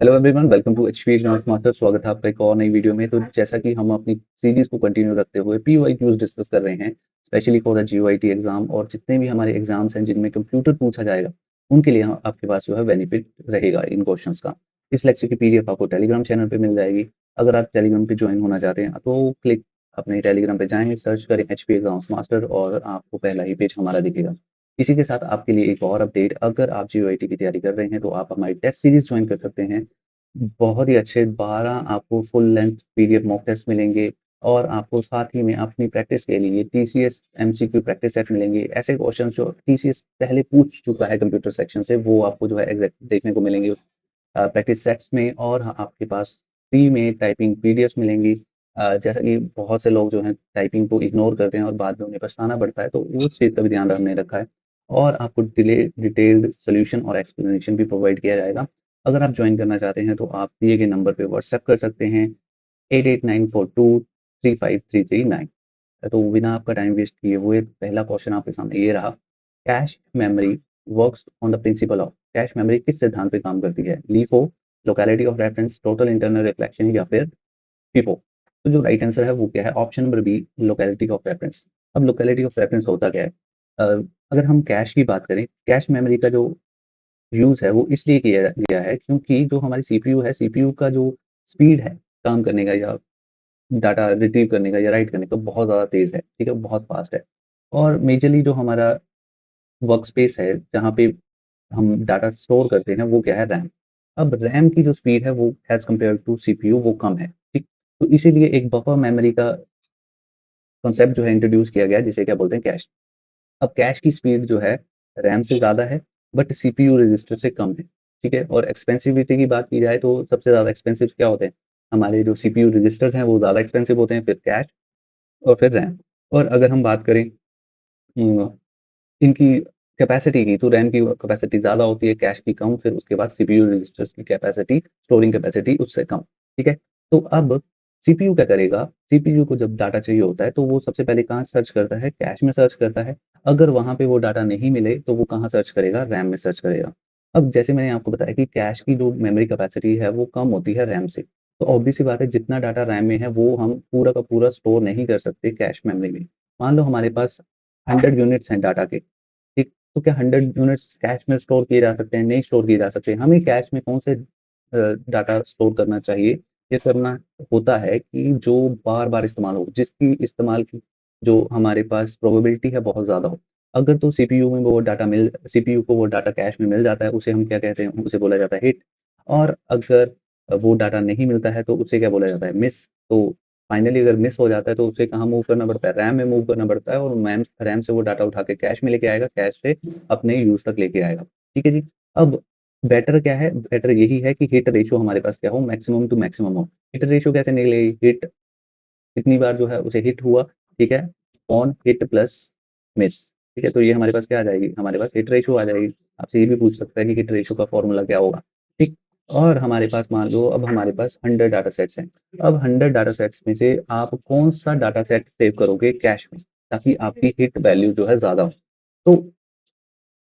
Hello everyone, welcome to HP economics master. स्वागत है आपका एक और नई वीडियो में। तो जैसा कि हम अपनी सीरीज को कंटिन्यू रखते हुए पीवाईक्यूज डिस्कस कर रहे हैं, स्पेशली फॉर द जीओआईटी एग्जाम, और जितने भी हमारे एग्जाम्स हैं जिनमें कंप्यूटर पूछा जाएगा उनके लिए आपके पास जो है बेनिफिट रहेगा इन क्वेश्चंस का। इस लेक्चर की पीडीएफ आपको टेलीग्राम चैनल पे मिल जाएगी। अगर आप टेलीग्राम पे ज्वाइन होना चाहते हैं तो क्लिक अपने टेलीग्राम पे जाएंगे, सर्च करें एचपी एग्जाम्स मास्टर और आपको पहला ही पेज हमारा दिखेगा। इसी के साथ आपके लिए एक और अपडेट, अगर आप जीओआईटी की तैयारी कर रहे हैं तो आप हमारी टेस्ट सीरीज ज्वाइन कर सकते हैं। बहुत ही अच्छे 12 आपको full length PDF mock test मिलेंगे, और आपको साथ ही में अपनी प्रैक्टिस के लिए टीसीएस एमसीक्यू प्रैक्टिस सेट मिलेंगे। ऐसे क्वेश्चन जो टीसीएस पहले पूछ चुका है कंप्यूटर सेक्शन से, वो आपको जो है एग्जैक्ट देखने को मिलेंगे प्रैक्टिस सेट्स में। और आपके पास फ्री में टाइपिंग पीडीएफ मिलेंगी। जैसा कि बहुत से लोग जो हैं टाइपिंग को इग्नोर करते हैं और बाद में उन्हें पछताना पड़ता है, तो उस चीज़ का भी ध्यान हमने रखा है। और आपको डिटेल्ड सोल्यूशन और एक्सप्लेनेशन भी प्रोवाइड किया जाएगा। अगर आप ज्वाइन करना चाहते हैं तो आप दिए गए नंबर पे व्हाट्सएप कर सकते हैं, 8894235339। तो बिना आपका टाइम वेस्ट किए हुए पहला क्वेश्चन आपके सामने ये रहा। Cache memory works on the principle of, cache memory किस सिद्धांत पे काम करती है? LIFO, locality of reference, total internal reflection, या फिर फीफो? तो जो राइट आंसर है वो क्या है? Option number B, locality of reference. अब लोकेलिटी ऑफ रेफरेंस होता क्या है? अ, अगर हम कैश की बात करें, कैश मेमोरी का जो यूज़ है वो इसलिए किया गया है क्योंकि जो हमारी सीपीयू है, सीपीयू का जो स्पीड है काम करने का, या डाटा रिट्रीव करने का या राइट करने का, बहुत ज़्यादा तेज़ है, ठीक है? बहुत फास्ट है। और मेजरली जो हमारा वर्क स्पेस है, जहाँ पे हम डाटा स्टोर करते हैं, वो क्या है? रैम। अब रैम की जो स्पीड है वो एज़ कम्पेयर टू सीपीयू वो कम है, ठीक? तो इसीलिए एक बफर मेमोरी का कॉन्सेप्ट जो है इंट्रोड्यूस किया गया है, जिसे क्या बोलते हैं? कैश। अब कैश की स्पीड जो है रैम से ज़्यादा है, बट सीपीयू रजिस्टर से कम है, ठीक है? और एक्सपेंसिविटी की बात की जाए तो सबसे ज़्यादा एक्सपेंसिव क्या होते हैं? हमारे जो सीपीयू रजिस्टर्स हैं वो ज़्यादा एक्सपेंसिव होते हैं, फिर कैश, और फिर रैम। और अगर हम बात करें इनकी कैपेसिटी की, तो रैम की कैपेसिटी ज़्यादा होती है, कैश की कम, फिर उसके बाद सीपीयू रजिस्टर्स की कैपेसिटी, स्टोरिंग कैपेसिटी उससे कम, ठीक है? तो अब सीपीयू क्या करेगा? सीपीयू को जब डाटा चाहिए होता है तो वो सबसे पहले कहाँ सर्च करता है? कैश में सर्च करता है। अगर वहाँ पे वो डाटा नहीं मिले तो वो कहाँ सर्च करेगा? रैम में सर्च करेगा। अब जैसे मैंने आपको बताया कि कैश की जो मेमोरी कैपेसिटी है वो कम होती है रैम से, तो ऑब्वियस सी बात है जितना डाटा रैम में है वो हम पूरा का पूरा स्टोर नहीं कर सकते कैश मेमोरी में। मान लो हमारे पास 100 यूनिट्स हैं डाटा के, ठीक? तो क्या 100 यूनिट्स कैश में स्टोर किए जा सकते हैं? नहीं स्टोर किए जा सकते। हमें कैश में कौन से डाटा स्टोर करना चाहिए? ये करना होता है कि जो बार-बार इस्तेमाल हो, जिसकी इस्तेमाल की जो हमारे पास प्रोबेबिलिटी है बहुत ज़्यादा हो। अगर तो सीपीयू को वो डाटा कैश में मिल जाता है, उसे हम क्या कहते हैं? उसे बोला जाता है हिट। और अगर वो डाटा नहीं मिलता है तो उसे क्या बोला जाता है? मिस। तो फाइनली अगर मिस हो जाता है तो उसे कहाँ मूव करना पड़ता है? रैम में मूव करना पड़ता है, और रैम से वो डाटा उठा के कैश में लेके आएगा, कैश से अपने यूज़ तक लेके आएगा। ठीक है जी? अब बेटर क्या है? बेटर यही है कि हिट रेशियो हमारे पास क्या हो? मैक्सिमम टू मैक्सिमम हो। हिट रेशियो कैसे निकलेगी? हिट कितनी बार जो है उसे हिट हुआ, ठीक है? ऑन हिट प्लस मिस, ठीक है? तो ये हमारे पास क्या आ जाएगी? हमारे पास हिट रेशियो आ जाएगी। आपसे ये भी पूछ सकता है कि हिट रेशियो का फ़ॉर्मूला क्या होगा? ठीक? और हमारे पास मान लो अब हमारे पास 100 डाटा सेट्स हैं। अब 100 डाटा सेट्स में से आप कौन-सा डाटा सेट सेव करोगे कैश में, ताकि आपकी हिट वैल्यू जो है ज़्यादा हो? तो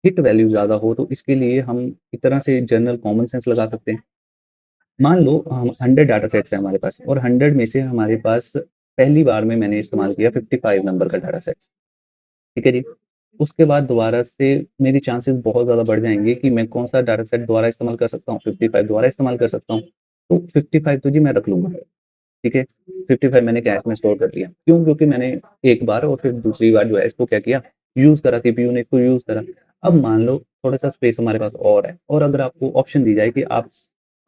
हिट वैल्यू ज़्यादा हो तो इसके लिए हम एक तरह से जनरल कॉमन सेंस लगा सकते हैं। मान लो हम 100 डाटा सेट्स हैं हमारे पास, और 100 में से हमारे पास पहली बार में मैंने इस्तेमाल किया 55 नंबर का डाटा सेट, ठीक है जी? उसके बाद दोबारा से मेरी चांसेस बहुत ज़्यादा बढ़ जाएँगे कि मैं कौन-सा डाटा सेट दोबारा इस्तेमाल कर सकता हूँ, 55 दोबारा इस्तेमाल कर सकता हूँ। तो 55 तो जी मैं रख लूँगा, ठीक है? 55 मैंने कैश में स्टोर कर लिया। क्यों? क्योंकि मैंने एक बार और फिर दूसरी बार जो है इसको क्या किया, यूज़ करा, सीपीयू ने इसको यूज़ करा। अब मान लो थोड़ा-सा स्पेस हमारे पास और है, और अगर आपको ऑप्शन दी जाए कि आप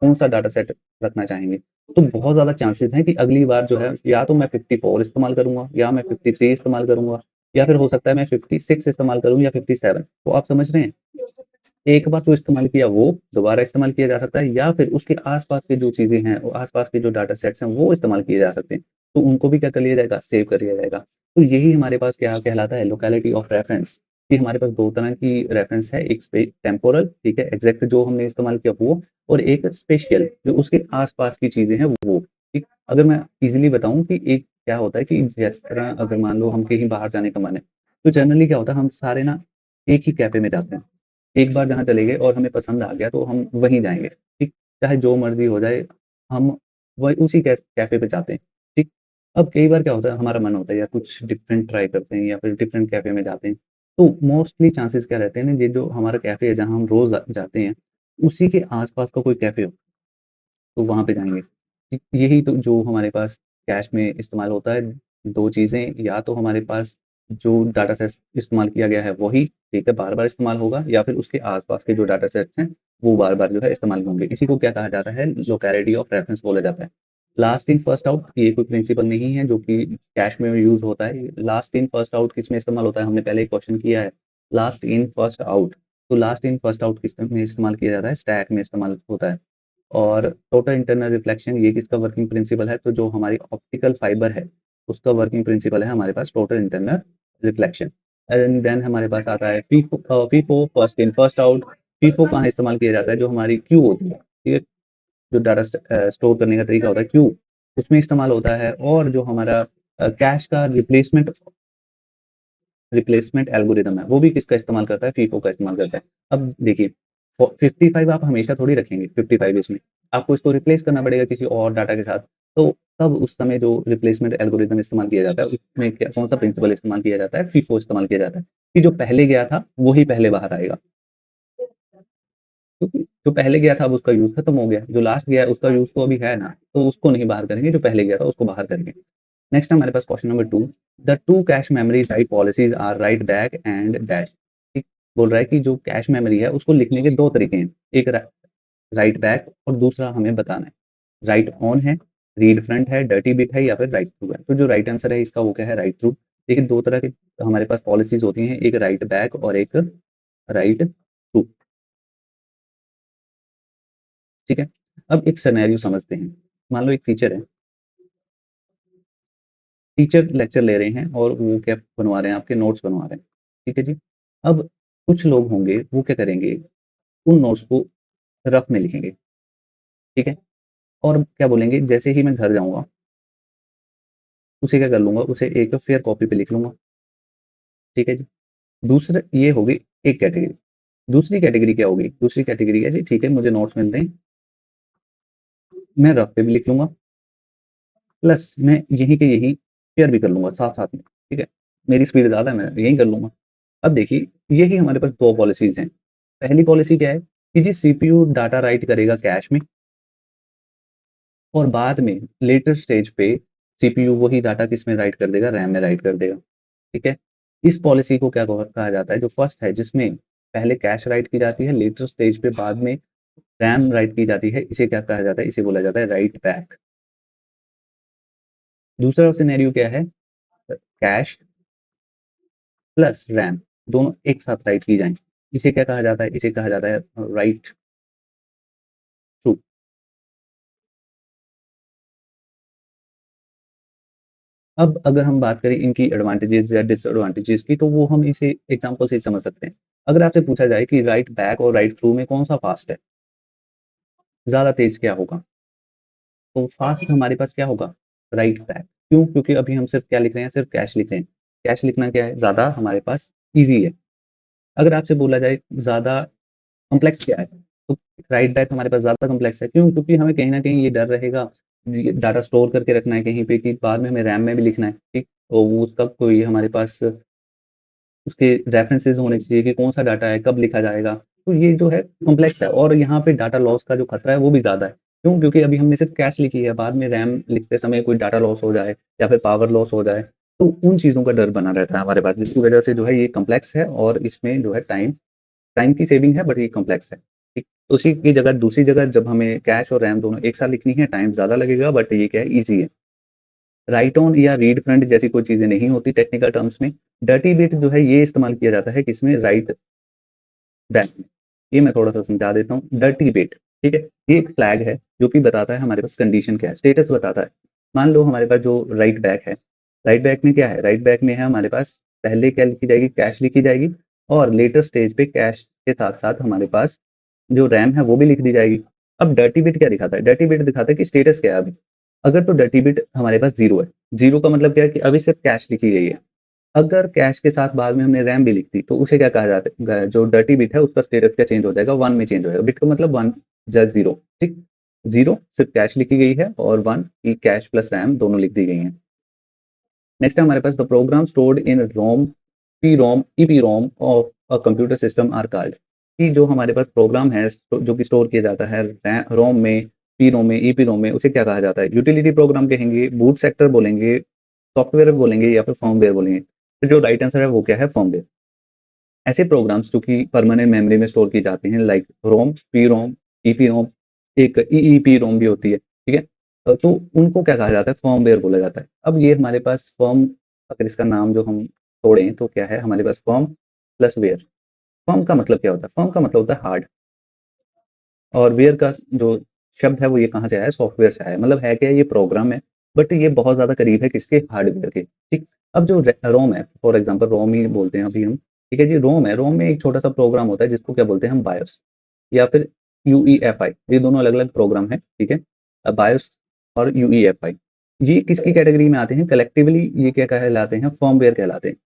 कौन-सा डाटा सेट रखना चाहेंगे, तो बहुत ज़्यादा चांसेस हैं कि अगली बार जो है या तो मैं 54 इस्तेमाल करूँगा, या मैं 53 इस्तेमाल करूँगा, या फिर हो सकता है मैं 56 इस्तेमाल करूँ, या 57। तो आप समझ रहे हैं? एक बार जो इस्तेमाल किया वो दोबारा इस्तेमाल किया जा सकता है, या फिर उसके आस-पास की जो चीज़ें हैं, वो आस-पास के जो डाटा सेट्स हैं वो इस्तेमाल किए जा सकते हैं। तो उनको भी क्या कर लिया जाएगा? सेव कर लिया जाएगा। तो यही हमारे पास क्या कहलाता है? Locality of reference. कि हमारे पास 2 तरह की रेफरेंस है, एक टेम्पोरल, ठीक है, एग्ज़ैक्ट जो हमने इस्तेमाल किया वो, और एक स्पेशियल जो उसके आस-पास की चीज़ें हैं वो, ठीक। अगर मैं ईज़िली बताऊँ कि एक क्या होता है कि जिस तरह अगर मान लो हम कहीं बाहर जाने का मन है, तो जनरली क्या होता है हम सारे ना एक ही कैफ़े में जाते हैं। एक बार जहाँ चले गए और हमें पसंद आ गया तो हम वहीं जाएँगे, ठीक? चाहे जो मर्ज़ी हो जाए, हम वही उसी कैफ़े पे जाते हैं, ठीक? अब कई बार क्या होता है, हमारा मन होता है यार कुछ डिफरेंट ट्राई करते हैं या फिर डिफरेंट कैफ़े में जाते हैं। तो मोस्टली चांसेस क्या रहते हैं ना, ये जो हमारा कैफ़े है जहाँ हम रोज़ जाते हैं, उसी के आस-पास का कोई कैफ़े हो, तो वहाँ पे जाएँगे। यही तो जो हमारे पास कैश में इस्तेमाल होता है, 2 चीज़ें, या तो हमारे पास जो डाटा सेट्स इस्तेमाल किया गया है वही, ठीक है, बार-बार इस्तेमाल होगा, या फिर उसके आस-पास के जो डाटा सेट्स हैं, वो बार-बार जो है इस्तेमाल होंगे। इसी को क्या कहा जाता है, लोकेलिटी ऑफ रेफरेंस बोला जाता है। लास्ट इन फर्स्ट आउट ये कोई प्रिंसिपल नहीं है जो कि कैश में यूज़ होता है। लास्ट इन फर्स्ट आउट किसमें इस्तेमाल होता है, हमने पहले एक क्वेश्चन किया है, लास्ट इन फर्स्ट आउट। तो लास्ट इन फर्स्ट आउट किसमें इस्तेमाल किया जाता है, स्टैक में इस्तेमाल होता है। और टोटल इंटरनल रिफ्लेक्शन ये किसका वर्किंग प्रिंसिपल है, तो जो हमारी ऑप्टिकल फाइबर है, उसका वर्किंग प्रिंसिपल है हमारे पास total internal reflection. And then हमारे पास आता है FIFO, first in first out. FIFO कहाँ इस्तेमाल किया जाता है, जो हमारी क्यू होती है, ठीक है, जो डाटा स्टोर करने का तरीका होता है क्यू, उसमें इस्तेमाल होता है। और जो हमारा कैश का रिप्लेसमेंट रिप्लेसमेंट एल्गोरिदम है, वो भी किसका इस्तेमाल करता है, फीफो का इस्तेमाल करता है। अब देखिए, 55 आप हमेशा थोड़ी रखेंगे, 55 इसमें आपको इसको रिप्लेस करना पड़ेगा किसी और डाटा के साथ। तो तब उस समय जो रिप्लेसमेंट एल्गोरिदम इस्तेमाल किया जाता है, उसमें क्या कौन सा प्रिंसिपल इस्तेमाल किया जाता है, फीफो इस्तेमाल किया जाता है, कि जो पहले गया था वही पहले बाहर आएगा। क्योंकि जो पहले गया था अब उसका यूज खत्म हो गया, जो लास्ट गया है उसका यूज तो अभी है ना, तो उसको नहीं बाहर करेंगे, जो पहले गया था उसको बाहर करेंगे। नेक्स्ट हमारे पास question number 2, the two cache memory write policies are write back and dash. ठीक, बोल रहा है कि जो कैश मेमोरी है उसको लिखने के 2 तरीके हैं, एक राइट बैक और दूसरा हमें बताना है राइट ऑन है, रीड फ्रंट है, डर्टी बिट है, या फिर राइट थ्रू है। तो जो राइट आंसर है इसका वो क्या है, राइट थ्रू। देखिए 2 तरह की हमारे पास पॉलिसीज होती हैं, एक राइट बैक और एक राइट थ्रू, ठीक है। अब एक सिनेरियो समझते हैं, मान लो एक टीचर है, टीचर लेक्चर ले रहे हैं और वो क्या बनवा रहे हैं, आपके नोट्स बनवा रहे हैं, ठीक है जी। अब कुछ लोग होंगे वो क्या करेंगे, उन नोट्स को रफ में लिखेंगे, ठीक है, और क्या बोलेंगे, जैसे ही मैं घर जाऊंगा उसे क्या कर लूंगा, उसे एक फेयर कॉपी पे लिख लूंगा, ठीक है जी। दूसरा ये होगी एक कैटेगरी। दूसरी कैटेगरी क्या होगी, दूसरी कैटेगरी है जी, ठीक है, मुझे नोट्स मिलते हैं, मैं रफ पे भी लिख लूंगा, प्लस मैं यहीं के यहीं शेयर भी कर लूँगा साथ-साथ में, ठीक है? मेरी स्पीड ज़्यादा है, मैं यहीं कर लूँगा। अब देखिए, यही हमारे पास 2 पॉलिसीज़ हैं। पहली पॉलिसी क्या है कि जी सीपीयू डाटा राइट करेगा कैश में, और बाद में लेटर स्टेज पे सीपीयू वही डाटा किसमें राइट कर देगा, रैम में राइट कर देगा, ठीक है? इस पॉलिसी को क्या कहा जाता है, जो फर्स्ट है जिसमें पहले कैश राइट की जाती है, लेटर स्टेज पे बाद में रैम राइट की जाती है, इसे क्या कहा जाता है, इसे बोला जाता है राइट बैक। दूसरा सिनेरियो क्या है, कैश प्लस रैम दोनों एक साथ राइट की जाएँ। इसे क्या कहा जाता है? इसे कहा जाता है राइट थ्रू। अब अगर हम बात करें इनकी एडवांटेजेस या डिसएडवांटेजेस की, तो वो हम इसे एग्ज़ाम्पल से ही समझ सकते हैं। अगर आपसे पूछा जाए कि राइट बैक और राइट थ्रू में कौन-सा फ़ास्ट है? ज़्यादा तेज़ क्या होगा? तो फ़ास्ट हमारे पास क्या होगा? Right back. क्यों? क्योंकि अभी हम सिर्फ़ क्या लिख रहे हैं? सिर्फ़ कैश लिख रहे हैं। कैश लिखना क्या है? ज़्यादा हमारे पास ईज़ी है। अगर आपसे बोला जाए ज़्यादा कॉम्प्लेक्स क्या है? तो राइट बैक हमारे पास ज़्यादा कॉम्प्लेक्स है। क्यों? क्योंकि हमें कहीं न कहीं ये डर रहेगा, ये डाटा स्टोर करके रखना है कहीं पे कि बाद में हमें रैम में भी लिखना है, ठीक? तो वो उसका कोई हमारे पास उसके रेफरेंसेस होने चाहिए कि कौन-सा डाटा है, कब लिखा जाएगा। तो ये जो है कॉम्प्लेक्स है, और यहाँ पे डाटा लॉस का जो खतरा है वो भी ज़्यादा है। क्यों? क्योंकि अभी हमने सिर्फ़ कैश लिखी है, बाद में रैम लिखते समय कोई डाटा लॉस हो जाए या फिर पावर लॉस हो जाए, तो उन चीज़ों का डर बना रहता है हमारे पास, जिसकी वजह से जो है ये कॉम्प्लेक्स है, और इसमें जो है टाइम टाइम की सेविंग है, बट ये कॉम्प्लेक्स है। ठीक, उसी की जगह दूसरी जगह जब हमें कैश और रैम दोनों एक साथ लिखनी है, टाइम ज़्यादा लगेगा, बट ये क्या है, ईज़ी है। राइट ऑन या रीड फ्रंट जैसी कोई चीज़ें नहीं होती टेक्निकल टर्म्स में। डर्टी बिट जो है ये इस्तेमाल किया जाता है किसमें, राइट बैक में। ये मैं थोड़ा-सा समझा देता हूँ। डर्टी बिट, ठीक है? ये एक फ्लैग है जो कि बताता है हमारे पास कंडीशन क्या है, स्टेटस बताता है। मान लो हमारे पास जो राइट बैक है, राइट बैक में क्या है, राइट बैक में है हमारे पास पहले क्या लिखी जाएगी, कैश लिखी जाएगी, और लेटर स्टेज पे कैश के साथ-साथ हमारे पास जो रैम है वो भी लिख दी जाएगी। अब डर्टी बिट क्या दिखाता है? डर्टी बिट दिखाता है कि स्टेटस क्या है अभी। अगर तो डर्टी बिट हमारे पास 0 है, 0 का मतलब क्या है कि अभी सिर्फ़ कैश लिखी गई है। अगर कैश के साथ बाद में हमने रैम भी लिख दी, तो उसे क्या कहा जाता है, जो डर्टी बिट है उसका स्टेटस क्या चेंज हो जाएगा, 1 में चेंज हो जाएगा। बिट का मतलब 1 या 0, ठीक? 0 सिर्फ कैश लिखी गई है और 1 की कैश प्लस रैम दोनों लिख दी गई हैं। नेक्स्ट है हमारे पास the program stored in ROM, P ROM, EP ROM of a computer system are called, कि जो हमारे पास प्रोग्राम है जो कि स्टोर किया जाता है रोम में, पी रोम में, ईपी रोम में, उसे क्या कहा जाता है? यूटिलिटी प्रोग्राम कहेंगे, बूट सेक्टर बोलेंगे, सॉफ्टवेयर बोलेंगे या फिर फर्मवेयर बोलेंगे। तो जो राइट आंसर है वो क्या है? फर्मवेयर। ऐसे प्रोग्राम्स जो कि परमानेंट मेमोरी में स्टोर की जाती हैं लाइक रोम, पी रोम, ईपी रोम, एक ईईपी रोम भी होती है, ठीक है? तो उनको क्या कहा जाता है? फर्मवेयर बोला जाता है। अब ये हमारे पास फर्म, अगर इसका नाम जो हम तोड़ें तो क्या है हमारे पास? Firm plus ware. फर्म का मतलब क्या होता है? फर्म का मतलब होता है हार्ड, और वेयर का जो शब्द है वो ये कहाँ से आया है? सॉफ्टवेयर से आया है। मतलब है क्या? ये प्रोग्राम है, बट ये बहुत ज़्यादा करीब है किसके? हार्डवेयर के, ठीक? अब जो रोम है, फॉर एग्जांपल रोम ही बोलते हैं अभी हम, ठीक है जी? रोम है, रोम में एक छोटा सा प्रोग्राम होता है जिसको क्या बोलते हैं हम? बायोस या फिर यूईएफआई। ये दोनों अलग-अलग प्रोग्राम हैं, ठीक है? बायोस और यूईएफआई, ये किसकी कैटेगरी में आते हैं? कलेक्टिवली ये क्या कहलाते हैं? फर्मवेयर कहलाते हैं,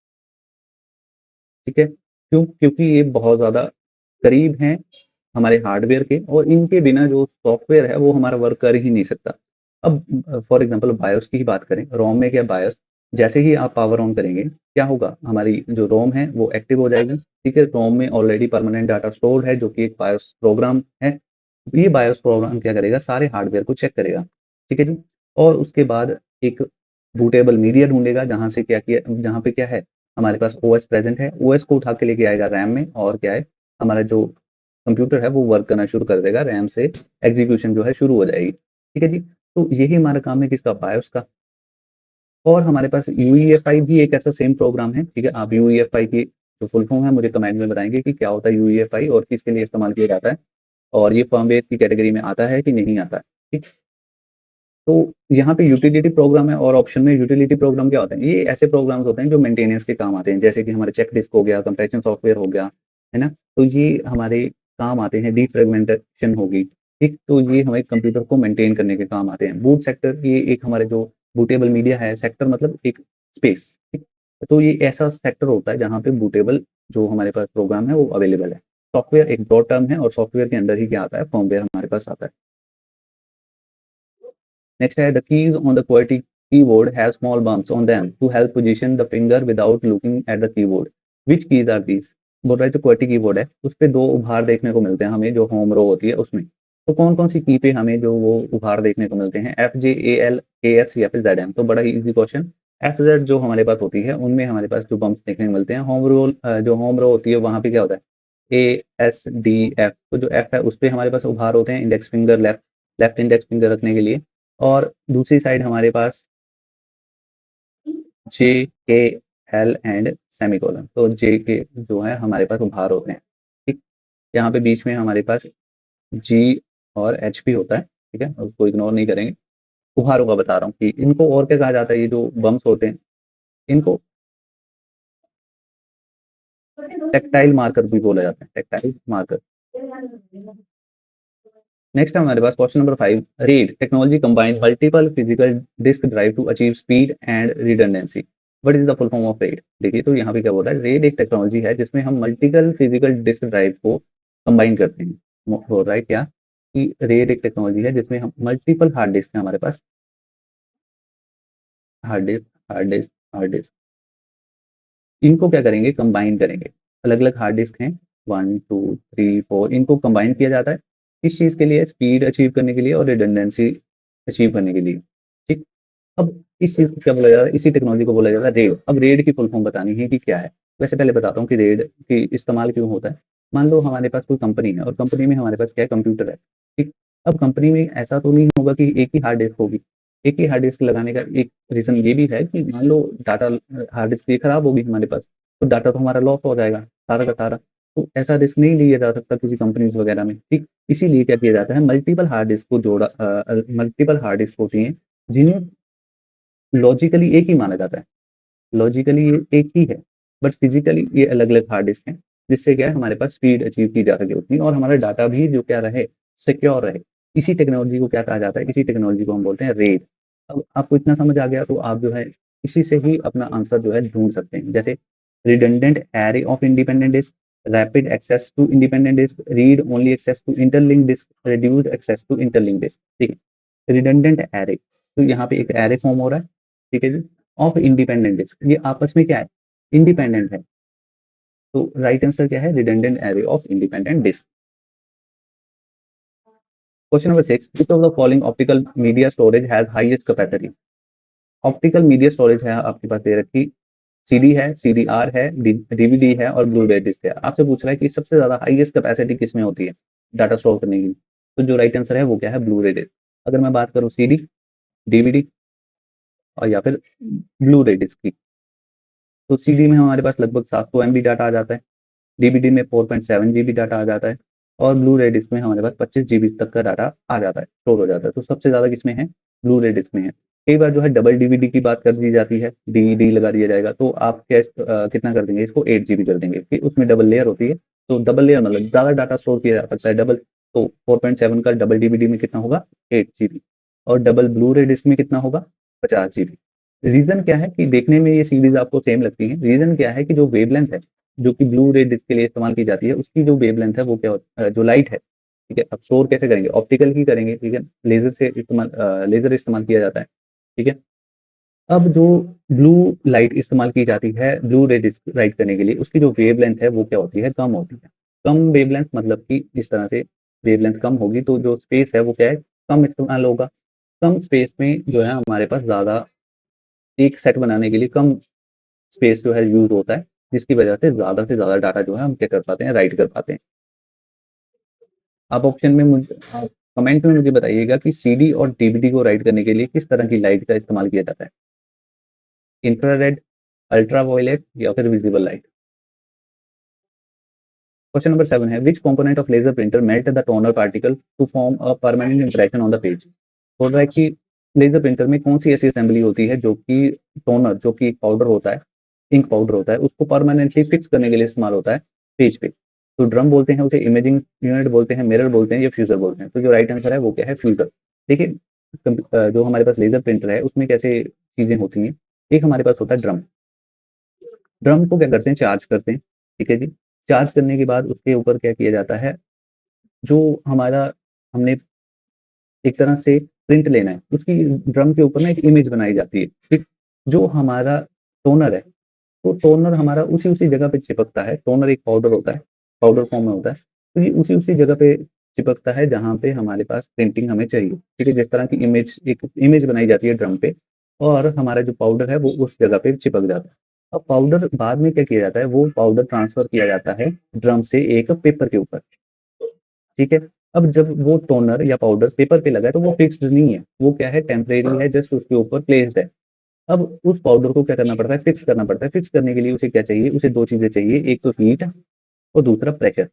ठीक है? क्यों? क्योंकि ये बहुत ज़्यादा करीब हैं हमारे हार्डवेयर के, और इनके बिना जो सॉफ्टवेयर है वो हमारा वर्क कर ही नहीं सकता। अब फॉर एग्जांपल बायोस की ही बात करें, रोम में क्या बायोस, जैसे ही आप पावर ऑन करेंगे क्या होगा? हमारी जो रोम है वो एक्टिव हो जाएगी, ठीक है? रोम में ऑलरेडी परमानेंट डाटा स्टोर्ड है जो कि एक बायोस प्रोग्राम है। ये बायोस प्रोग्राम क्या करेगा? सारे हार्डवेयर को चेक करेगा, ठीक है जी? और उसके बाद एक बूटेबल मीडिया ढूंढेगा जहाँ से क्या किया, जहाँ पे क्या है हमारे पास ओएस प्रेजेंट है, ओएस को उठा के लेके आएगा रैम में, और क्या है हमारा जो कंप्यूटर है वो वर्क करना शुरू कर देगा, रैम से एग्जीक्यूशन जो है शुरू हो जाएगी, ठीक है जी? तो यही हमारा काम है किसका? बायोस का। और हमारे पास यूईएफआई भी एक ऐसा सेम प्रोग्राम है, ठीक है? आप यूईएफआई की जो फुल फॉर्म है मुझे कमेंट में बताएंगे कि क्या होता है यूईएफआई और किसके लिए इस्तेमाल किया जाता है, और ये फर्मवेयर की कैटेगरी में आता है कि नहीं आता है, ठीक? तो यहाँ पे यूटिलिटी प्रोग्राम है, और ऑप्शन में यूटिलिटी प्रोग्राम क्या होते हैं? ये ऐसे प्रोग्राम्स होते हैं जो मेंटेनेंस के काम आते हैं, जैसे कि हमारे चेक डिस्क हो गया, कंप्रेशन सॉफ्टवेयर हो गया, है ना? तो ये हमारे काम आते हैं, डिफ्रेगमेंटेशन होगी, ठीक? तो ये हमारे कंप्यूटर को मेंटेन करने के काम आते हैं। बूट सेक्टर, ये एक हमारे जो बूटेबल मीडिया है, सेक्टर मतलब एक स्पेस, ठीक? तो ये ऐसा सेक्टर होता है जहाँ पे बूटेबल जो हमारे पास प्रोग्राम है वो अवेलेबल है। सॉफ्टवेयर एक ब्रॉड टर्म है, और सॉफ्टवेयर के अंदर ही क्या आता है? फर्मवेयर हमारे पास आता है। Next है the keys on the QWERTY keyboard have small bumps on them to help position the finger without looking at the keyboard. Which keys are these? बोल रहा है जो QWERTY कीबोर्ड है उस पे दो उभार देखने को मिलते हैं हमें, जो होम रो होती है उसमें। तो कौन कौन सी की पे हमें जो वो उभार देखने को मिलते हैं? एफ, जे, ए, एल, ए, एस या फिर जेड, एम? तो बड़ा ही इजी क्वेश्चन। एफ जेड जो हमारे पास होती है उनमें हमारे पास जो बम्प्स देखने को मिलते हैं, होम रो जो होम रो होती है वहां पे क्या होता है? ए, एस, डी, एफ। तो जो एफ है उस पे हमारे पास उभार होते हैं index finger, left left index finger रखने के लिए, और दूसरी साइड हमारे पास जे, के, एल एंड सेमीकोलन। तो जे के जो है हमारे पास उभार होते हैं, ठीक? यहाँ पे बीच में हमारे पास जी और एच भी होता है, ठीक है? उसको इग्नोर नहीं करेंगे। उभारों का बता रहा हूँ कि इनको और क्या कहा जाता है? ये जो बम्स होते हैं इनको टेक्टाइल मार्कर भी बोला जाता है, टेक्टाइल मार्कर। नेक्स्ट है हमारे पास question number 5। RAID technology combine multiple physical disk drive to achieve speed and redundancy. What is the full form of RAID? देखिए तो यहाँ पे क्या बोल रहा है? रीड एक टेक्नोलॉजी है जिसमें हम मल्टीपल फिजिकल डिस्क ड्राइव को कंबाइन करते हैं। बोल रहा है क्या कि रेड एक टेक्नोलॉजी है जिसमें हम मल्टीपल हार्ड डिस्क है हमारे पास, hard disk, hard disk, hard disk, इनको क्या करेंगे? कंबाइन करेंगे। अलग अलग हार्ड डिस्क हैं, 1 2 3 4, इनको कंबाइन किया जाता है किस चीज़ के लिए? स्पीड अचीव करने के लिए और रिडंडेंसी अचीव करने के लिए, ठीक? अब इस चीज़ को क्या बोला जाता है? इसी टेक्नोलॉजी को बोला जाता है रेड। अब रेड की फुल फॉर्म बतानी है कि क्या है। वैसे पहले बताता हूँ कि रेड की इस्तेमाल क्यों होता है। मान लो हमारे पास कोई कंपनी है और कंपनी में हमारे पास क्या है? कंप्यूटर है, ठीक? अब कंपनी में ऐसा तो नहीं होगा कि एक ही हार्ड डिस्क होगी। एक ही हार्ड डिस्क लगाने का एक रीज़न ये भी है कि मान लो डाटा हार्ड डिस्क ये खराब होगी हमारे पास, तो डाटा तो हमारा लॉस हो जाएगा सारा का सारा। तो ऐसा रिस्क नहीं लिया जा सकता किसी कंपनीज़ वगैरह में, ठीक? इसीलिए क्या किया जाता है? मल्टीपल हार्ड डिस्क को जोड़ा, मल्टीपल हार्ड डिस्क होती हैं जिन्हें लॉजिकली एक ही माना जाता है। लॉजिकली ये एक ही है, बट फिजिकली ये अलग अलग हार्ड डिस्क हैं, जिससे क्या है हमारे पास स्पीड अचीव की जा सके उतनी, और हमारा डाटा भी जो क्या रहे? सिक्योर रहे। इसी टेक्नोलॉजी को क्या कहा जाता है? इसी टेक्नोलॉजी को हम बोलते हैं रेड। अब आपको इतना समझ आ गया तो आप जो है इसी से ही अपना आंसर जो है ढूंढ सकते हैं। जैसे redundant array of independent disk, rapid access to independent disk, read only access to interlink disk, reduce access to interlink disk. ठीक है, रिडंडेंट एरे, तो यहाँ पे एक एरे फॉर्म हो रहा है, ठीक है जी, ऑफ इंडिपेंडेंट डिस्क, ये आपस में क्या है, इंडिपेंडेंट है, तो राइट आंसर क्या है, redundant array of independent disk. Question number 6, which of the following optical media storage has highest capacity. Optical media storage है आपके पास दे रखी, सीडी है, सीडीआर है, डीवीडी है और ब्लू रे डिस्क है। आपसे पूछ रहा है कि सबसे ज्यादा हाईएस्ट कैपेसिटी किसमें होती है डाटा स्टोर करने की, तो जो राइट आंसर है वो क्या है, ब्लू रे डिस्क। अगर मैं बात करूँ सीडी, डीवीडी और या फिर ब्लू रे डिस्क की, तो सीडी में हमारे पास लगभग 700 MB डाटा आ जाता है, डीवीडी में 4.7 GB डाटा आ जाता है और ब्लू रे डिस्क में हमारे पास 25 GB तक का डाटा आ जाता है, स्टोर हो जाता है। तो सबसे ज्यादा किसमें है, ब्लू रे डिस्क में है। कई बार जो है डबल डीवीडी की बात कर दी जाती है, डीडी लगा दिया जाएगा, तो आप क्या कितना कर देंगे इसको, 8 GB कर देंगे, फिर उसमें डबल लेयर होती है, तो डबल लेयर मतलब ज्यादा डाटा स्टोर किया जा सकता है, डबल। तो 4.7 का डबल डीवीडी में कितना होगा, 8 GB, और डबल ब्लू रे डिस्क में कितना होगा, 50 GB। रीजन क्या है कि देखने में ये सीरीज आपको सेम लगती है, रीजन क्या है कि जो वेवलेंथ है जो कि ब्लू रे डिस्क के लिए इस्तेमाल की जाती है, उसकी जो वेवलेंथ है वो क्या होता है, जो लाइट है, ठीक है। अब स्टोर कैसे करेंगे, ऑप्टिकल ही करेंगे, ठीक है, लेजर से इस्तेमाल, लेजर इस्तेमाल किया जाता है, ठीक है। अब जो ब्लू लाइट इस्तेमाल की जाती है ब्लू रे डिस्क राइट करने के लिए, उसकी जो वेवलेंथ है वो क्या होती है, कम होती है। कम वेवलेंथ मतलब कि इस तरह से वेवलेंथ कम होगी तो जो स्पेस है वो क्या है, कम इस्तेमाल होगा। कम स्पेस में जो है हमारे पास ज्यादा, एक सेट बनाने के लिए कम स्पेस जो है यूज होता है, जिसकी वजह से ज्यादा डाटा जो है हम क्या कर पाते हैं, राइट कर पाते हैं। आप ऑप्शन में मुझे, आप कमेंट में मुझे बताइएगा कि सीडी और डीवीडी को राइट करने के लिए किस तरह की लाइट का इस्तेमाल किया जाता है, इंफ्रारेड, अल्ट्रावायलेट या फिर विजिबल लाइट। क्वेश्चन नंबर 7 है, which component of laser printer melt the toner particle to form a permanent impression on the page. बोल रहा है कि लेजर प्रिंटर में कौन सी ऐसी असेंबली होती है जो कि टोनर, जो कि पाउडर होता है, इंक पाउडर होता है, उसको परमानेंटली फिक्स करने के लिए इस्तेमाल होता है पेज पे। तो ड्रम बोलते हैं उसे, इमेजिंग यूनिट बोलते हैं, मिरर बोलते हैं या फ्यूजर बोलते हैं। तो जो राइट आंसर है वो क्या है, फ्यूजर। देखिए, जो हमारे पास लेजर प्रिंटर है उसमें कैसे चीजें होती हैं, एक हमारे पास होता है ड्रम। ड्रम को क्या करते हैं, चार्ज करते हैं, ठीक है जी। चार्ज करने के बाद उसके ऊपर क्या किया जाता है, जो हमारा, हमने एक तरह से प्रिंट लेना है, उसकी ड्रम के ऊपर ना एक इमेज बनाई जाती है, ठीक। जो हमारा टोनर है, तो टोनर हमारा उसी उसी जगह पे चिपकता है। टोनर एक पाउडर होता है, पाउडर फॉर्म में होता है, तो ये उसी उसी जगह पे चिपकता है जहाँ पे हमारे पास प्रिंटिंग हमें चाहिए, ठीक है। जिस तरह की इमेज, एक इमेज बनाई जाती है ड्रम पे, और हमारा जो पाउडर है वो उस जगह पे चिपक जाता है। अब पाउडर बाद में क्या किया जाता है, वो पाउडर ट्रांसफर किया जाता है ड्रम से एक पेपर के ऊपर, ठीक है। अब जब वो टोनर या पाउडर पेपर पे लगा है तो वो फिक्स्ड नहीं है, वो क्या है, टेम्परेरी है, जस्ट उसके ऊपर प्लेस्ड है। अब उस पाउडर को क्या करना पड़ता है, फिक्स करना पड़ता है। फिक्स करने के लिए उसे क्या चाहिए, उसे दो चीजें चाहिए, एक तो हीट और दूसरा प्रेशर।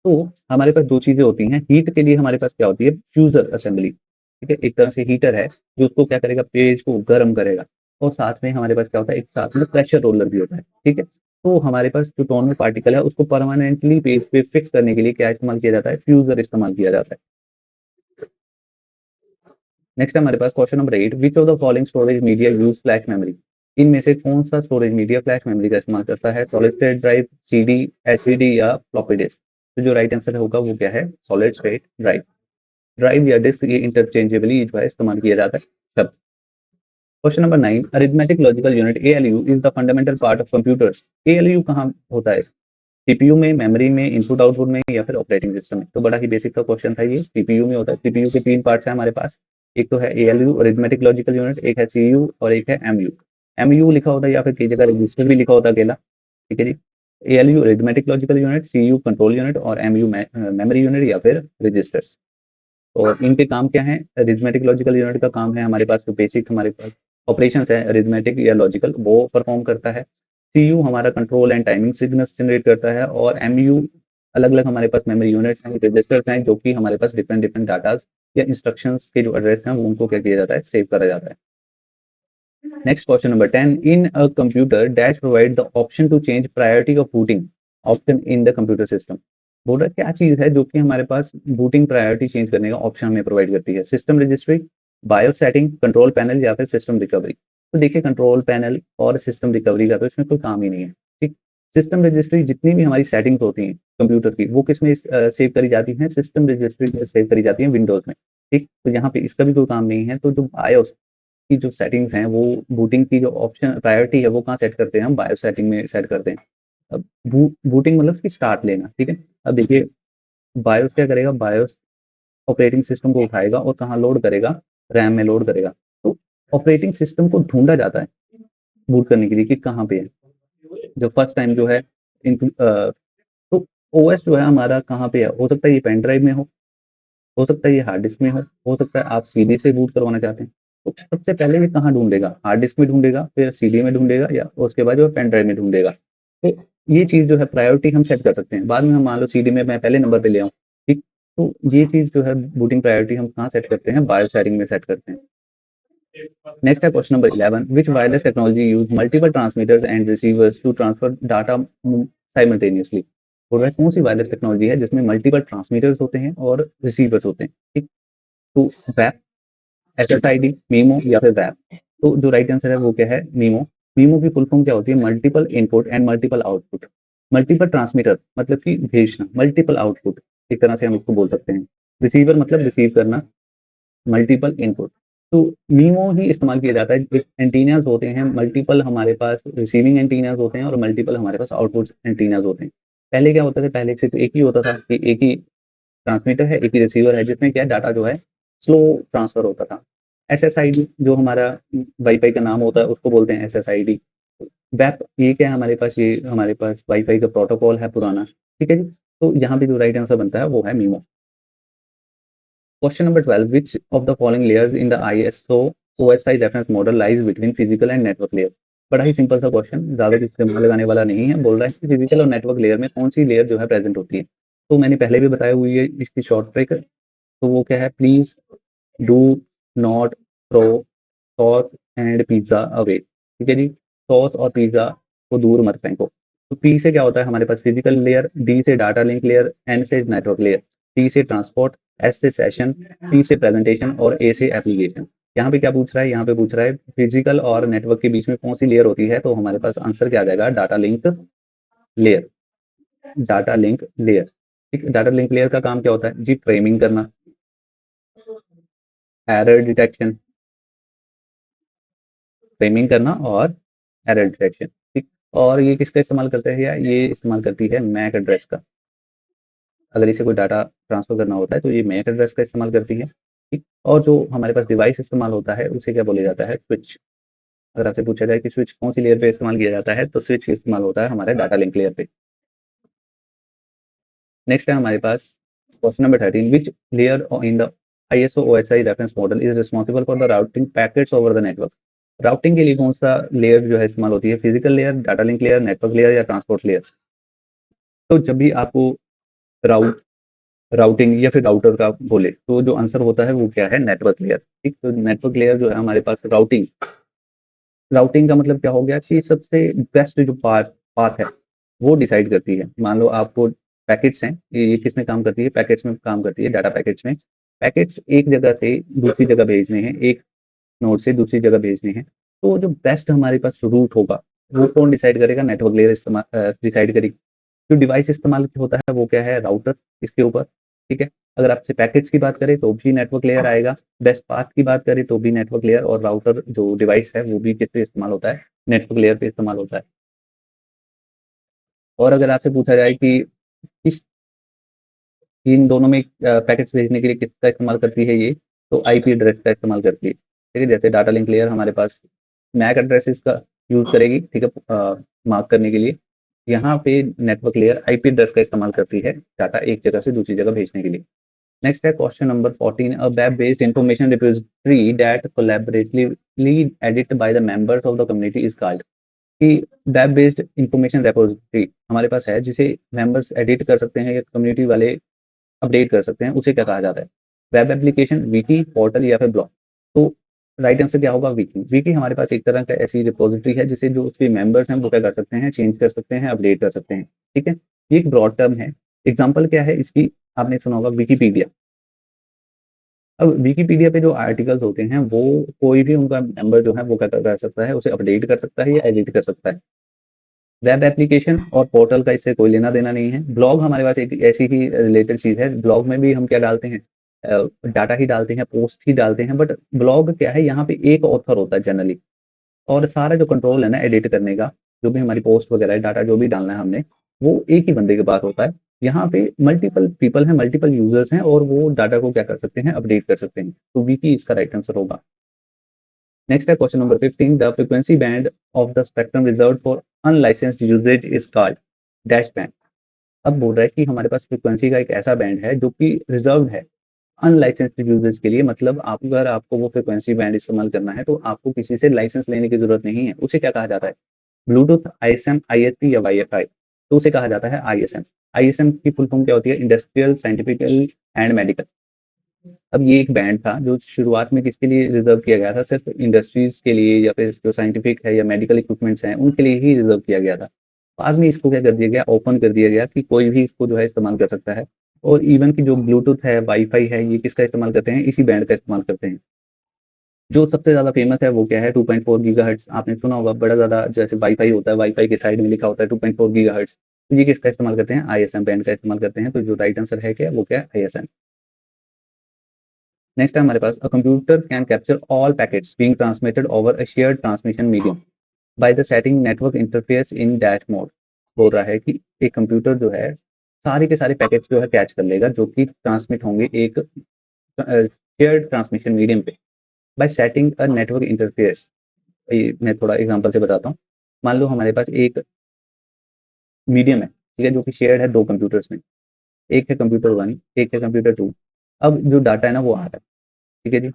तो हमारे पास दो चीजें होती हैं, हीट के लिए हमारे पास क्या होती है, फ्यूजर असेंबली, ठीक है। एक तरह से हीटर है जो उसको क्या करेगा, पेज को गर्म करेगा, और साथ में हमारे पास क्या होता है, एक साथ में प्रेशर रोलर भी होता है, ठीक है। तो हमारे पास जो टोनर पार्टिकल है उसको परमानेंटली पेज पे फिक्स करने के लिए क्या इस्तेमाल किया जाता है, फ्यूजर इस्तेमाल किया जाता है। नेक्स्ट है हमारे पास question number 8, which of the following storage media use flash memory. इनमें से कौन सा स्टोरेज मीडिया फ्लैश मेमोरी का इस्तेमाल करता है, solid state drive, CD, HDD या फ्लॉपी डिस्क। तो जो राइट आंसर होगा वो क्या है, सॉलिड स्टेट ड्राइव। ड्राइव या डिस्क ये इंटरचेंजेबली जो है इस्तेमाल किया जाता है शब्द। Question number 9, arithmetic logical unit ALU is the fundamental part of computers. ALU कहाँ होता है, सीपीयू में, मेमोरी में, इनपुट आउटपुट में या फिर ऑपरेटिंग सिस्टम में। तो बड़ा ही बेसिक सा क्वेश्चन था ये, सीपीयू में होता है। सीपीयू के तीन पार्ट्स हैं हमारे पास, एक तो है एएलयू अरिथमेटिक लॉजिकल यूनिट, एक है सीयू और एक है एमयू। एमयू लिखा होता है या फिर कई जगह रजिस्टर भी लिखा होता है अकेला, ठीक है जी। ALU arithmetic logical unit, CU control unit और एमयू मेमोरी यूनिट या फिर रजिस्टर्स। और इनके काम क्या है, अरिथमेटिक लॉजिकल यूनिट का काम है हमारे पास जो बेसिक हमारे पास ऑपरेशंस है अरिथमेटिक या लॉजिकल वो परफॉर्म करता है। सीयू हमारा control and timing signals generate करता है, और एमयू अलग अलग हमारे पास मेमोरी यूनिट्स हैं, रजिस्टर्स हैं, जो कि हमारे पास डिफरेंट डिफरेंट डाटा या इंस्ट्रक्शंस के जो एड्रेस हैं वो उनको क्या किया जाता है, सेव करा जाता है। Next question number 10, in a computer dash provide the option to change priority of booting option in the computer system. बोल रहा है क्या चीज है जो कि हमारे पास बूटिंग प्रायोरिटी चेंज करने का ऑप्शन हमें प्रोवाइड करती है, system registry, BIOS setting, control panel या फिर सिस्टम रिकवरी। तो देखिए कंट्रोल पैनल और सिस्टम रिकवरी का तो इसमें कोई काम ही नहीं है, ठीक। सिस्टम रजिस्ट्री जितनी भी हमारी सेटिंग्स होती हैं कंप्यूटर की, वो किसमें सेव करी जाती हैं? सिस्टम रजिस्ट्री में सेव करी जाती हैं, विंडोज में। ठीक, तो यहाँ पे इसका भी कोई काम नहीं है। तो जो बायोस की जो सेटिंग्स हैं, वो बूटिंग की जो ऑप्शन प्रायोरिटी है, वो कहाँ सेट करते हैं? हम बायोस सेटिंग में सेट करते हैं। अब बूटिंग मतलब कि स्टार्ट लेना, ठीक है। अब देखिए बायोस क्या करेगा, बायोस ऑपरेटिंग सिस्टम को उठाएगा और कहाँ लोड करेगा? रैम में लोड करेगा। तो ऑपरेटिंग सिस्टम को ढूंढा जाता है बूट करने के लिए कि कहाँ पे है। जब फर्स्ट टाइम जो है तो ओएस जो है हमारा कहाँ पे है? हो सकता है ये पेन ड्राइव में हो सकता है ये हार्ड डिस्क में हो सकता है आप सीडी से बूट करवाना चाहते हैं। तो सबसे पहले ये कहाँ ढूंढेगा? हार्ड डिस्क में ढूंढेगा, फिर सीडी में ढूंढेगा, या उसके बाद जो है पेन ड्राइव में ढूंढेगा। तो ये चीज़ जो है प्रायोरिटी हम सेट कर सकते हैं। बाद में हम मान लो सीडी में मैं पहले नंबर पे ले आऊँ, ठीक? तो ये चीज़ जो है बूटिंग प्रायोरिटी हम कहाँ सेट करते हैं? बायो शेयरिंग में सेट करते हैं। नेक्स्ट है question number 11, which wireless technology use multiple transmitters and receivers to transfer data simultaneously? बोल रहा है कौन सी वायरलेस टेक्नोलॉजी है जिसमें मल्टीपल ट्रांसमीटर्स होते हैं और रिसीवर्स होते हैं? ठीक, तो वैप, एसएसआईडी, मीमो या फिर वैप। तो जो राइट आंसर है वो क्या है? मीमो। मीमो की फुल फॉर्म क्या होती है? Multiple input and multiple output. Multiple transmitter मतलब कि भेजना, मल्टीपल आउटपुट एक तरह से हम इसको बोल सकते हैं। रिसीवर मतलब रिसीव करना, मल्टीपल इनपुट। तो मीमो ही इस्तेमाल किया जाता है। एंटीनास होते हैं मल्टीपल, हमारे पास रिसीविंग एंटीनास होते हैं और मल्टीपल हमारे पास आउटपुट एंटीनास होते हैं। पहले क्या होता था? पहले सिर्फ एक ही होता था कि एक ही ट्रांसमीटर है, एक ही रिसीवर है, जिसमें क्या डाटा जो है स्लो ट्रांसफर होता था। एसएसआईडी जो हमारा वाईफाई का नाम होता है उसको बोलते हैं एसएसआईडी। वेप ये क्या है हमारे पास? ये हमारे पास वाईफाई का प्रोटोकॉल है पुराना, ठीक है जी। तो यहाँ पे जो राइट आंसर बनता है वो है memo. Question number 12, which of the following layers in the ISO OSI reference model lies between physical and network layer? बड़ा ही सिंपल सा क्वेश्चन, ज्यादा कुछ दिमाग लगाने वाला नहीं है। बोल रहा है कि फिजिकल और नेटवर्क लेयर में कौन सी लेयर जो है प्रेजेंट होती है। तो मैंने पहले भी बताया हुई है इसकी शॉर्ट ट्रिक। तो वो क्या है? Please do not throw sauce and pizza away, ठीक है जी। सॉस और पिज्जा को दूर मत फेंको। तो पी से क्या होता है हमारे पास? फिजिकल लेयर, डी से डाटा लिंक लेयर, एन से नेटवर्क लेयर, टी से ट्रांसपोर्ट, एस से सेशन, टी से प्रेजेंटेशन और ए से एप्लीकेशन। यहाँ पे क्या पूछ रहा है? यहाँ पे पूछ रहा है फिजिकल और नेटवर्क के बीच में कौन सी लेयर होती है। तो हमारे पास आंसर क्या आ जाएगा? Data link layer. Data link layer, ठीक। डाटा लिंक लेयर का काम क्या होता है जी? फ्रेमिंग करना, एरर डिटेक्शन, फ्रेमिंग करना और एरर डिटेक्शन, ठीक। और ये किसका इस्तेमाल करते हैं? या ये इस्तेमाल करती है मैक एड्रेस का। अगर इसे कोई डाटा ट्रांसफर करना होता है तो ये मैक एड्रेस का इस्तेमाल करती है, ठीक। और जो हमारे पास डिवाइस इस्तेमाल होता है उसे क्या बोला जाता है? स्विच। अगर आपसे पूछा जाए कि स्विच कौन सी लेयर पे इस्तेमाल किया जाता है, तो स्विच इस्तेमाल होता है हमारे डाटा लिंक लेयर पे। नेक्स्ट है हमारे पास question number 13, which layer in the ISO OSI reference model is responsible for the routing packets over the network? Routing के लिए कौन सा लेयर जो है इस्तेमाल होती है? Physical layer, data link layer, network layer या ट्रांसपोर्ट लेयर? तो जब भी आपको राउट राउटिंग या फिर राउटर का बोले तो जो आंसर होता है वो क्या है? नेटवर्क लेयर, ठीक। तो नेटवर्क लेयर जो है हमारे पास राउटिंग, राउटिंग का मतलब क्या हो गया कि सबसे बेस्ट जो पाथ पाथ है वो डिसाइड करती है। मान लो आपको पैकेट्स हैं, ये किस में काम करती है? पैकेट्स में काम करती है, डाटा पैकेट्स में। पैकेट्स एक जगह से दूसरी जगह भेजने हैं, एक नोड से दूसरी जगह भेजने हैं। तो जो बेस्ट हमारे पास रूट होगा वो कौन डिसाइड करेगा? नेटवर्क लेयर इस्तेमाल डिसाइड करेगी। जो डिवाइस इस्तेमाल होता है वो क्या है? राउटर, इसके ऊपर, ठीक है। अगर आपसे पैकेट्स की बात करें तो भी नेटवर्क लेयर आएगा, बेस्ट पाथ की बात करें तो भी नेटवर्क लेयर, और राउटर जो डिवाइस है वो भी किस पे इस्तेमाल होता है? नेटवर्क लेयर पे इस्तेमाल होता है। और अगर आपसे पूछा जाए कि किस इन दोनों में पैकेट्स भेजने के लिए किसका इस्तेमाल करती है ये, तो आईपी एड्रेस का इस्तेमाल करती है, ठीक है। जैसे डाटा लिंक लेयर हमारे पास मैक एड्रेसेस का यूज करेगी, ठीक है, मार्क करने के लिए। यहाँ पे नेटवर्क लेयर आईपी एड्रेस का इस्तेमाल करती है डाटा एक जगह से दूसरी जगह भेजने के लिए। नेक्स्ट है question number 14, a web based information repository that collaboratively edit by the members of the community is called. कि वेब बेस्ड इंफॉर्मेशन रिपोजिटरी हमारे पास है जिसे मेंबर्स एडिट कर सकते हैं या कम्युनिटी वाले अपडेट कर सकते हैं, उसे क्या कहा जाता है? वेब एप्लीकेशन, विकी, पोर्टल या फिर ब्लॉग? तो राइट आंसर क्या होगा? विकी। विकी हमारे पास एक तरह का ऐसी रिपोजिटरी है जिसे जो उसके मेंबर्स हैं वो क्या कर सकते हैं? चेंज कर सकते हैं, अपडेट कर सकते हैं, ठीक है। ये एक ब्रॉड टर्म है। एग्जाम्पल क्या है इसकी? आपने सुना होगा विकीपीडिया। अब विकीपीडिया पे जो आर्टिकल्स होते हैं वो कोई भी उनका मेंबर जो है वो क्या कर सकता है? उसे अपडेट कर सकता है या एडिट कर सकता है। वेब एप्लीकेशन और पोर्टल का इससे कोई लेना देना नहीं है। ब्लॉग हमारे पास एक ऐसी ही रिलेटेड चीज़ है। ब्लॉग में भी हम क्या डालते हैं, डाटा ही डालते हैं, पोस्ट ही डालते हैं, बट ब्लॉग क्या है, यहाँ पे एक ऑथर होता है जनरली, और सारा जो कंट्रोल है ना एडिट करने का, जो भी हमारी पोस्ट वगैरह है, डाटा जो भी डालना है हमने, वो एक ही बंदे के पास होता है। यहाँ पे मल्टीपल पीपल हैं, मल्टीपल यूजर्स हैं, और वो डाटा को क्या कर सकते हैं, अपडेट कर सकते हैं। तो वीकी इसका राइट आंसर होगा। नेक्स्ट है question number 15, the frequency band of the spectrum reserved for unlicensed usages is called dash band. अब बोल रहा है कि हमारे पास फ्रीक्वेंसी का एक ऐसा बैंड है जो कि रिजर्व्ड है अनलाइसेंस्ड यूजर्स के लिए। मतलब आप, अगर आपको वो फ्रीक्वेंसी बैंड इस्तेमाल करना है तो आपको किसी से लाइसेंस लेने की जरूरत नहीं है। उसे क्या कहा जाता है, ब्लूटूथ, आईएसएम, आईएसपी या वाईफाई। तो उसे कहा जाता है आईएसएम। आईएसएम की फुल फॉर्म क्या होती है, इंडस्ट्रियल, साइंटिफिकल एंड मेडिकल। अब ये एक बैंड था जो शुरुआत में किसके लिए रिजर्व किया गया था, सिर्फ इंडस्ट्रीज के लिए या फिर जो साइंटिफिक है या मेडिकल इक्विपमेंट्स हैं उनके लिए ही रिजर्व किया गया था। बाद में इसको क्या कर दिया गया, ओपन कर दिया गया कि कोई भी इसको जो है इस्तेमाल कर सकता है। और इवन की जो ब्लूटूथ है, वाईफाई है, ये किसका इस्तेमाल करते हैं, इसी बैंड का इस्तेमाल करते हैं। जो सबसे ज्यादा फेमस है वो क्या है, 2.4 गीगाहर्ट्ज। आपने सुना होगा, बड़ा ज्यादा, जैसे वाईफाई होता है, वाईफाई के साइड में लिखा होता है 2.4 गीगाहर्ट्ज। तो ये किसका इस्तेमाल करते हैं, आईएसएम बैंड का इस्तेमाल करते हैं। तो जो राइट आंसर है क्या, वो क्या है, आईएसएम। नेक्स्ट है हमारे पास, a computer can capture all packets being transmitted over a shared transmission medium by the setting network interface in dash mode. बोल रहा है कि एक कंप्यूटर जो है सारे के सारे पैकेट्स जो है कैच कर लेगा जो कि ट्रांसमिट होंगे एक शेयर्ड ट्रांसमिशन मीडियम पे, bye setting a network interface. मैं थोड़ा एग्जांपल से बताता हूँ। मान लो हमारे पास एक मीडियम है, ठीक है, जो कि शेयर्ड है दो कंप्यूटर्स में। एक है कंप्यूटर वन, एक है कंप्यूटर टू। अब जो डाटा है ना वो आ रहा है, ठीक है जी।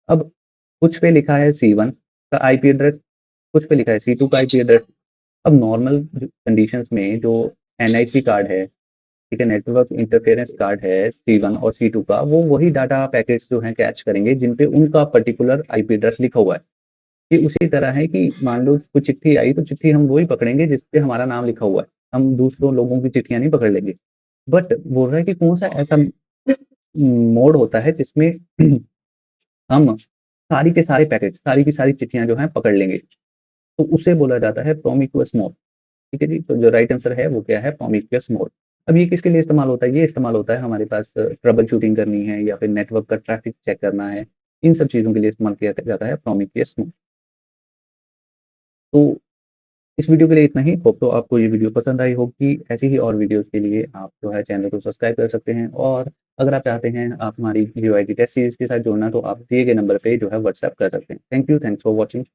अब कुछ पे लिखा है C1 का आईपी एड्रेस, कुछ पे लिखा है C2 का आईपी एड्रेस। अब नॉर्मल कंडीशंस में जो एनआईसी कार्ड है, ठीक है, नेटवर्क इंटरफेरेंस कार्ड है, C1 और C2 का, वो वही डाटा पैकेट्स जो है कैच करेंगे जिन पे उनका पर्टिकुलर आईपी एड्रेस लिखा हुआ है। ये उसी तरह है कि मान लो कोई चिट्ठी आई तो चिट्ठी हम वही पकड़ेंगे जिस पे हमारा नाम लिखा हुआ है। हम दूसरों लोगों की चिट्ठियां नहीं पकड़ लेंगे। बट बोल रहा है कि कौन सा ऐसा मोड होता है जिसमें हम सारी के सारे पैकेट, सारी की सारी चिट्ठियां जो हैं पकड़ लेंगे। तो उसे बोला जाता है प्रोमिक्युअस मोड। ठीक है जी। तो जो राइट आंसर है वो क्या है, प्रोमिक्युअस मोड। अब ये किसके लिए इस्तेमाल होता है, ये इस्तेमाल होता है हमारे पास ट्रबल शूटिंग करनी है या फिर नेटवर्क का ट्रैफिक चेक करना है, इन सब चीजों के लिए इस्तेमाल किया जाता है प्रोमिथियस मोड। तो इस वीडियो के लिए इतना ही। होप तो आपको ये वीडियो पसंद आई होगी। ऐसी ही और वीडियोस के लिए आप जो है चैनल को सब्सक्राइब कर सकते हैं, और अगर आप चाहते हैं आप हमारी वीआईटी टेस्ट सीरीज के साथ जुड़ना, तो आप दिए गए नंबर पे जो है व्हाट्सएप कर सकते हैं। Thank you, thanks for watching.